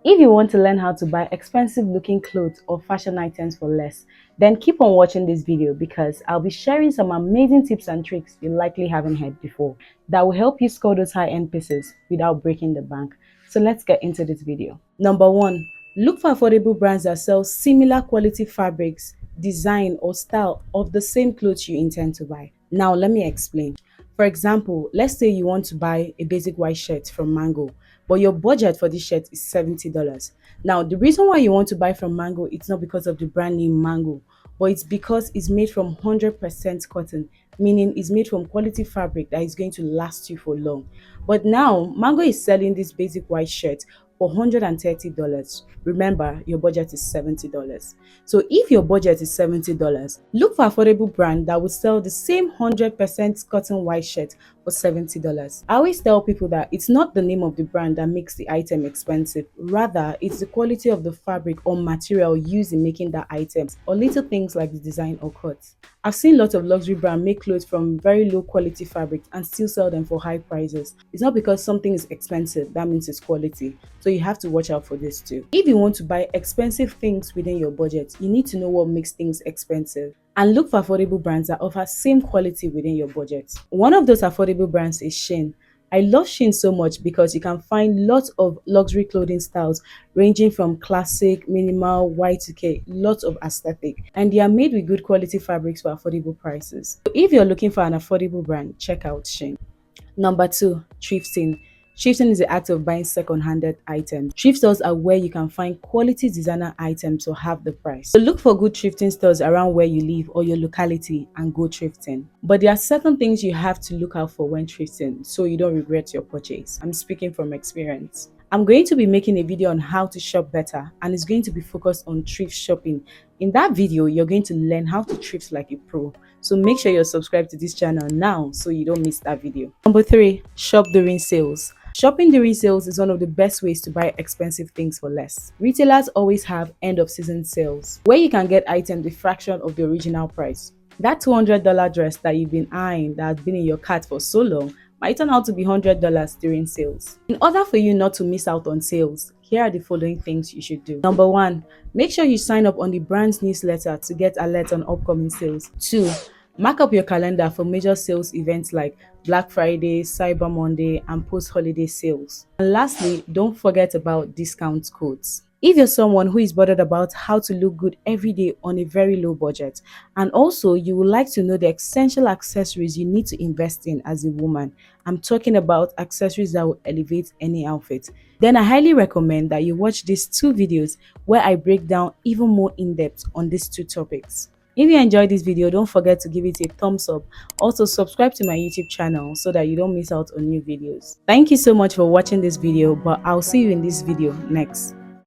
If you want to learn how to buy expensive looking clothes or fashion items for less, then keep on watching this video because I'll be sharing some amazing tips and tricks you likely haven't heard before that will help you score those high-end pieces without breaking the bank. So let's get into this video. Number one, look for affordable brands that sell similar quality fabrics, design or style of the same clothes you intend to buy. Now let me explain. For example, let's say you want to buy a basic white shirt from Mango, but your budget for this shirt is $70. Now, the reason why you want to buy from Mango, it's not because of the brand name Mango, but it's because it's made from 100% cotton, meaning it's made from quality fabric that is going to last you for long. But now, Mango is selling this basic white shirt for $130. Remember, your budget is $70. So if your budget is $70, look for affordable brand that will sell the same 100% cotton white shirt for $70. I always tell people that it's not the name of the brand that makes the item expensive. Rather, it's the quality of the fabric or material used in making that item, or little things like the design or cut. I've seen lots of luxury brands make clothes from very low quality fabric and still sell them for high prices. It's not because something is expensive that means it's quality. So you have to watch out for this too. If you want to buy expensive things within your budget, you need to know what makes things expensive and look for affordable brands that offer same quality within your budget. One of those affordable brands is Shein. I love Shein so much because you can find lots of luxury clothing styles ranging from classic, minimal, Y2K, lots of aesthetic, and they are made with good quality fabrics for affordable prices. So if you're looking for an affordable brand, check out Shein. Number two, thrifting. Thrifting is the act of buying second-handed items. Thrift stores are where you can find quality designer items for half the price. So look for good thrifting stores around where you live or your locality and go thrifting. But there are certain things you have to look out for when thrifting so you don't regret your purchase. I'm speaking from experience. I'm going to be making a video on how to shop better, and it's going to be focused on thrift shopping. In that video, you're going to learn how to thrift like a pro. So make sure you're subscribed to this channel now so you don't miss that video. Number three, shop during sales. Shopping during sales is one of the best ways to buy expensive things for less. Retailers always have end of season sales where you can get items a fraction of the original price. That $200 dress that you've been eyeing that has been in your cart for so long might turn out to be $100 during sales. In order for you not to miss out on sales, here are the following things you should do. Number one, make sure you sign up on the brand's newsletter to get alerts on upcoming sales. Two, mark up your calendar for major sales events like Black Friday, Cyber Monday, and post-holiday sales. And lastly, don't forget about discount codes. If you're someone who is bothered about how to look good every day on a very low budget, and also you would like to know the essential accessories you need to invest in as a woman, I'm talking about accessories that will elevate any outfit, then I highly recommend that you watch these two videos where I break down even more in depth on these two topics. If you enjoyed this video, don't forget to give it a thumbs up. Also, subscribe to my YouTube channel so that you don't miss out on new videos. Thank you so much for watching this video, but I'll see you in this video next.